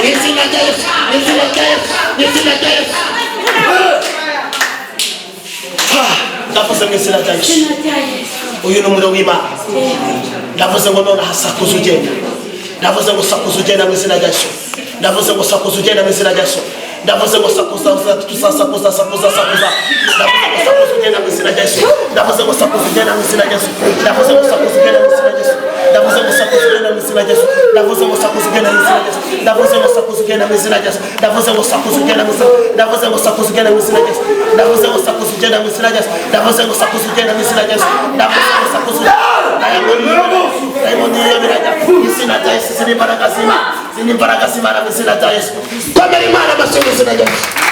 izina rya Yesu, izina rya Yesu, izina rya Yesu. Ndavuze mu izina rya Yesu. Uyu ni umuriro w'Imana. Ndavuze ngo none hasakuza ugenda. Ndavuze ngo sakuza ugenda mu izina rya Yesu. Ndavuze ngo sakuza ugenda mu izina rya Yesu. Ndavuze ngo sakuza tusasakuza sakuza sakuza. Ndavuze ngo sakuza ugenda mu izina rya Yesu. Ndavuze ngo sakuza ugenda mu izina rya Yesu. Ndavuze ngo sakuza ugenda mu izina rya Yesu. Ndavuze ngo sakuza ugenda mu izina rya Yesu. Ndavuze ngo sakuza ugenda mu izina rya Yesu. Ndavuze ngo sakuza ugenda mu izina rya Yesu. Ndavuze ngo sakuza ugenda mu izina. Ndavuze ngo sakuza ugenda mu izina rya Yesu. Ndavuze ngo sakuza ugenda mu izina rya Yesu. Ndavuze ngo sakuza ugenda mu izina rya Yesu. Ndavuze ngo sakuza Diamond yabiraga izina rya Yesu. Zini imbaraga z'Imana mu izina rya Yesu. Komera Imana amashyi mu izina rya Yesu.